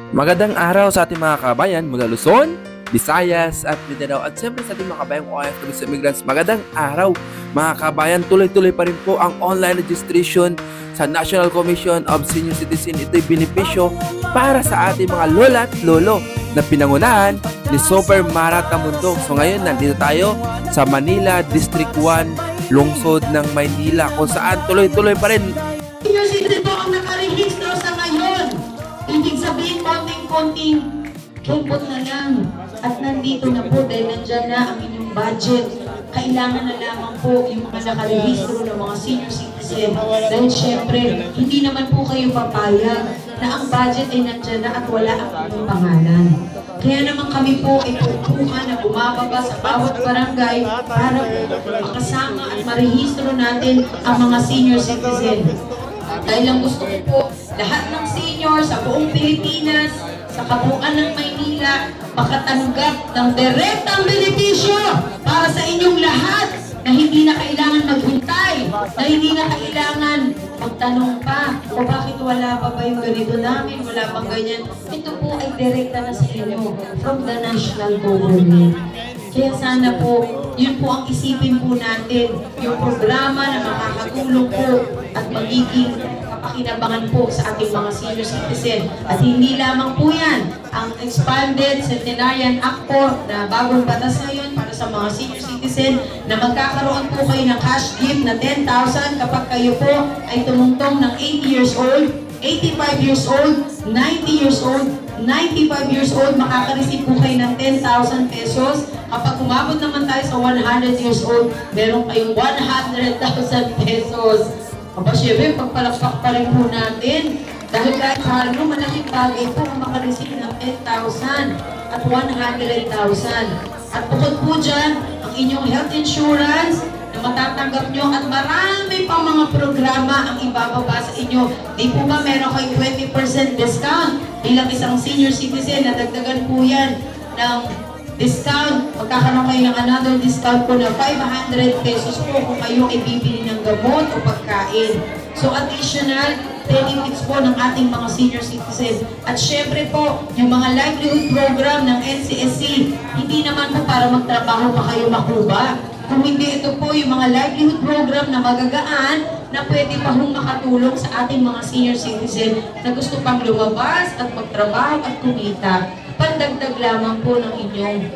Magandang araw sa ating mga kabayan mula Luzon, Visayas at Mindanao at siyempre sa ating mga kabayang OFW sa immigrants. Magandang araw mga kabayan, tuloy-tuloy pa rin po ang online registration sa National Commission of Senior Citizen. Ito'y benepisyo para sa ating mga lola at lolo na pinangunahan ni Super Mara Tamundong. So ngayon nandito tayo sa Manila District 1, lungsod ng Maynila kung saan tuloy-tuloy pa rin. Senior citizen po ang nakarehistro sa ngayon. Ibig sabihin, konting-konting input na lang. At nandito na po dahil nandyan na ang inyong budget. Kailangan na lamang po yung mga nakarehistro ng mga senior citizen. Dahil syempre, hindi naman po kayo papayag na ang budget ay nandyan na at wala ang inyong pangalan. Kaya naman kami po ay pupuhan na bumababa sa bawat barangay para makasama at marehistro natin ang mga senior citizen. Dahil lang gusto ko po, lahat ng senior sa buong Pilipinas, sa kabuuan ng Maynila, makatanggap ng direktang benepisyo para sa inyong lahat na hindi na kailangan maghintay, na hindi na kailangan magtanong pa, o bakit wala pa ba yung ganito namin, wala pang ganyan. Ito po ay direkta na sa inyo from the national government. Kaya sana po, yun po ang isipin po natin, yung programa na makakatulong po at magiging kapakinabangan po sa ating mga senior citizen. At hindi lamang po yan, ang Expanded Centenarian Act po na bagong batas ngayon para sa mga senior citizen na magkakaroon po kayo ng cash gift na 10,000 kapag kayo po ay tumungtong ng 80 years old, 85 years old, 90 years old, 95 years old, makaka-receive po kayo ng 10,000 pesos. Kapag umabot naman tayo sa 100 years old, meron kayong 100,000 pesos. Aba, syempre, pagpalakpak pa rin po natin. Dahil kahit halo, malaking bagay po ang makareceive ng 10,000 at 100,000. At bukod po dyan, ang inyong health insurance na matatanggap nyo at marami pang mga programa ang ibababa sa inyo. Di po ba meron kayong 20% discount bilang isang senior citizen na dagdagan po yan ng discount, magkakaroon kayo ng another discount po na 500 pesos po kung kayo ay bibili ng gamot o pagkain. So additional benefits po ng ating mga senior citizens. At syempre po, yung mga livelihood program ng NCSC, hindi naman po para magtrabaho pa kayo makuha. Kung hindi, ito po yung mga livelihood program na magagaan na pwede pa hong makatulong sa ating mga senior citizen na gusto pang lumabas at magtrabaho at kumita. Pandagdag lamang po ng inyong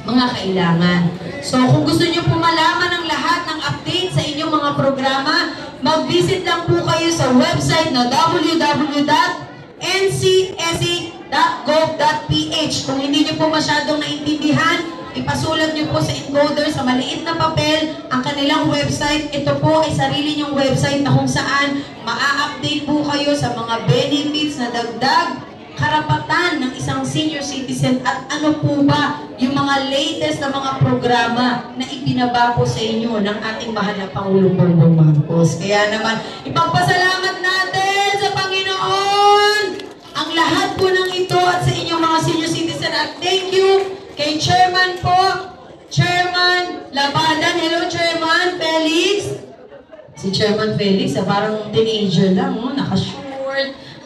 mga kailangan. So kung gusto nyo po malaman ang lahat ng update sa inyong mga programa, mag-visit lang po kayo sa website na www.ncsc.gov.ph. Kung hindi nyo po masyadong naintindihan, ipasulat nyo po sa encoder sa maliit na papel ang kanilang website. Ito po ay sarili nyong website na kung saan maa-update po kayo sa mga benefits na dagdag karapatan ng isang senior citizen at ano po ba yung mga latest na mga programa na ipinaba po sa inyo ng ating mahal na Pangulong Bongbong Marcos. Kaya naman, ipagpasalamat natin sa Panginoon ang lahat po ng ito at sa inyong mga senior citizen. At thank you kay Chairman po, Chairman Labadan. Hello, Chairman Felix. Si Chairman Felix, parang teenager lang, naka-short.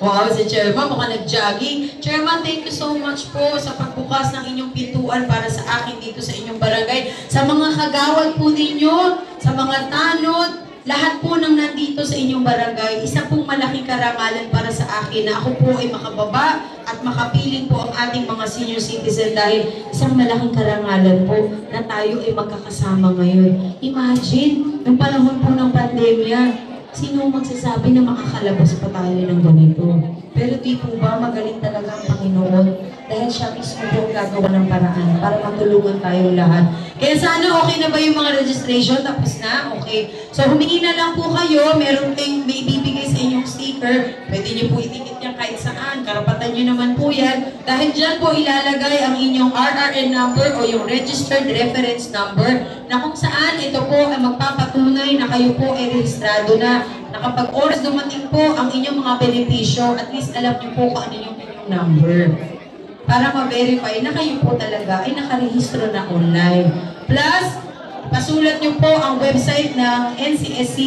Wow, si Chairman, mukhang nag-jogging. Chairman, thank you so much po sa pagbukas ng inyong pintuan para sa akin dito sa inyong barangay. Sa mga kagawad po ninyo, sa mga tanod, lahat po nang nandito sa inyong barangay, isa pong malaking karangalan para sa akin na ako po ay makababa at makapiling po ang ating mga senior citizen dahil isang malaking karangalan po na tayo ay magkakasama ngayon. Imagine, yung panahon po ng pandemya, sino magsasabi na makakalabas pa tayo ng ganito? Pero di po ba magaling talaga ang Panginoon? Dahil siya mismo po gagawa ng paraan para matulungan tayong lahat. Kaya sana okay na ba yung mga registration? Tapos na? Okay. So humingi na lang po kayo. Meron kayong may ibibigay sa inyong sticker. Pwede nyo po itikit yan kahit saan. Karapatan nyo naman po yan. Dahil dyan po ilalagay ang inyong RRN number o yung Registered Reference Number na kung saan ito po ay magpapatunay na kayo po ay rehistrado na kapag oras dumating po ang inyong mga benepisyo, at least alam nyo po kung ano yung inyong number. Para ma-verify na kayo po talaga ay nakarehistro na online. Plus, pasulat nyo po ang website ng NCSC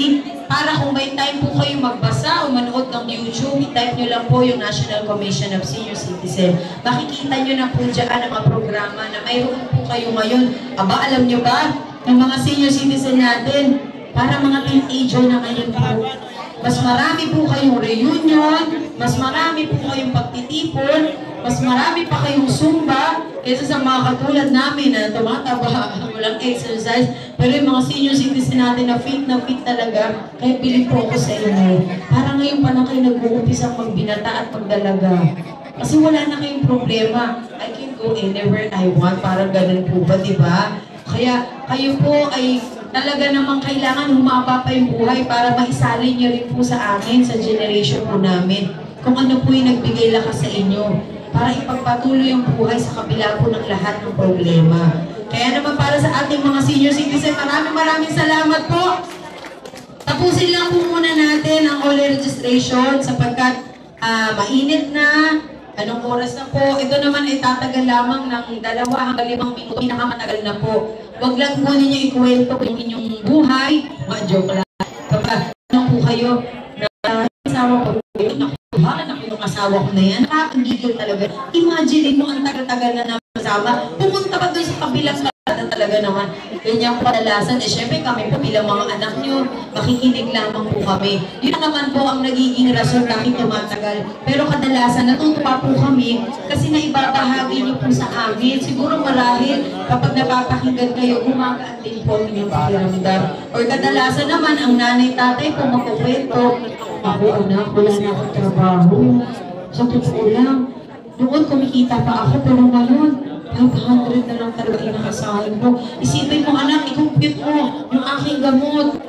para kung may time po kayo magbasa o manood ng YouTube, i-type nyo lang po yung National Commission of Senior Citizen. Makikita nyo na po dyan ang mga programa na mayroon po kayo ngayon. Aba, alam nyo ba, yung mga senior citizen natin, para mga teenager na ngayon po, mas marami po kayong reunion, mas marami po kayong pagtitipon, mas marami pa kayong Zumba, kaysa sa mga katulad namin na tumataba, walang exercise. Pero yung mga senior citizen natin na fit talaga, kaya bilib po ako sa inyo. Para ngayon pa na kayo nag-uupisang magbinata at magdalaga. Kasi wala na kayong problema. I can go anywhere I want, parang ganun po ba, di ba? Kaya kayo po ay talaga namang kailangan humaba pa yung buhay para maisalin nyo rin po sa amin, sa generation po namin. Kung ano po yung nagbigay lakas sa inyo para ipagpatuloy yung buhay sa kabila po ng lahat ng problema. Kaya naman para sa ating mga senior citizen, maraming salamat po. Tapusin lang po muna natin ang online registration sapagkat mainit na. Anong oras na po? Ito naman ay tatagal lamang ng 2 hanggang 5 minuto. Pinakamatagal na po. Huwag lang po ninyo ikwento yung inyong buhay. Joke lang. Kapag ano po kayo na asawa ko, naku yung asawa ko na yan. Nakakagigil talaga. Imagine mo ang tagal-tagal na namin kasama. Pumunta pa doon sa kabilang talaga naman. Ganyan po kadalasan. Syempre kami po bilang mga anak nyo, makikinig lamang po kami. Yun naman po ang nagiging rason bakit tumatagal. Pero kadalasan natutuwa po kami kasi naibabahagi nyo po sa amin. Siguro marahil kapag napapakinggan kayo, gumagaan din po ang inyong pakiramdam. Or kadalasan naman ang nanay-tatay po magkukwento. Ako anak, wala na akong trabaho. Sa totoo lang, noon kumikita pa ako pero ngayon, 500 na lang talaga inakasahan ko. Isipin mo anak, i-compute mo yung aking gamot.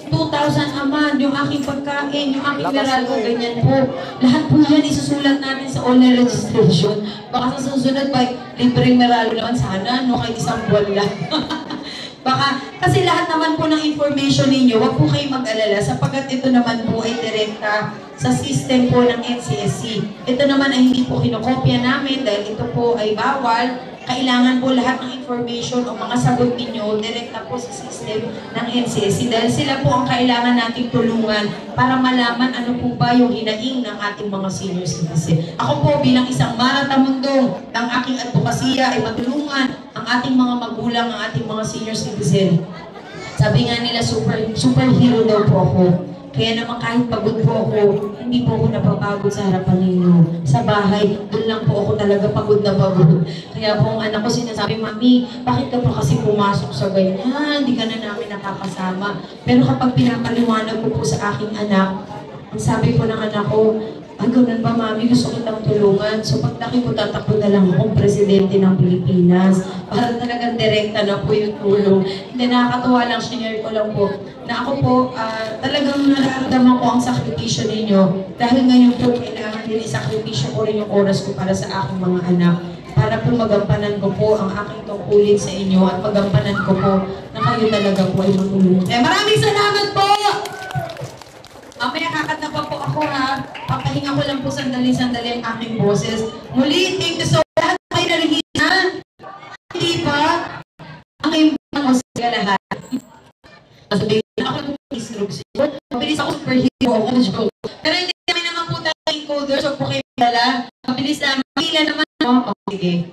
2,000 a month, yung aking pagkain, yung aking meralco, ganyan po. Lahat po yan isusulat natin sa online registration. Baka sa susunod pa, libreng meralco naman sana, no, kahit isang buwan lang. Baka, kasi lahat naman po ng information ninyo, wag po kayong mag-alala sapagkat ito naman po ay direkta sa system po ng NCSC. Ito naman ay hindi po kinokopya namin dahil ito po ay bawal. Kailangan po lahat ng information o mga sagot ninyo direkta po sa system ng NCSC dahil sila po ang kailangan nating tulungan para malaman ano po ba yung hinaing ng ating mga senior citizen. Ako po bilang isang maratamundong ng aking advokasya ay matulungan ang ating mga magulang, ang ating mga senior citizen. Sabi nga nila superhero daw po ako. Kaya naman kahit pagod po ako, hindi po ako napapagod sa harapan ninyo. Sa bahay, doon lang po ako talaga pagod na pagod. Kaya po ang anak ko sinasabi, Mami, bakit ka pa kasi pumasok sa ganyan? Hindi ka na namin nakakasama. Pero kapag pinapaliwanag ko po sa aking anak, ang sabi po ng anak ko, ganun ba mami, gusto kitang tulungan. So paglaki ko, tatakbo na lang akong presidente ng Pilipinas. Para talagang direkta na po yung tulong. Hindi, nakakatuwa lang, share ko lang po, na ako po, talagang nararamdaman ko ang sakripisyo ninyo. Dahil ngayon po, kailangan din isakripisyo ko rin yung oras ko para sa aking mga anak. Para po magampanan ko po ang aking tungkulin sa inyo at magampanan ko po na kayo talaga po ay matulungan. Maraming salamat po! Mamaya kakanta pa po ako ha. Papahinga ko lang po sandali ang aking boses. Muli, thank you so much. Lahat kayo narigina. Hindi pa. Ang imbang ko sa lahat. Sabihin na ako po instruction. Mabilis ako superhero ako. Joke. Pero hindi kami naman po tayo encoder. So po kayo pala. Mabilis naman. Pila naman. Sige.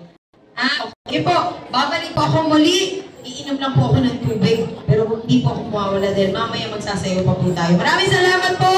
Okay po. Babalik po ako muli. Iinom lang po ako ng tubig, pero hindi po ako mawawala dahil mamaya magsasayaw pa po tayo. Maraming salamat po!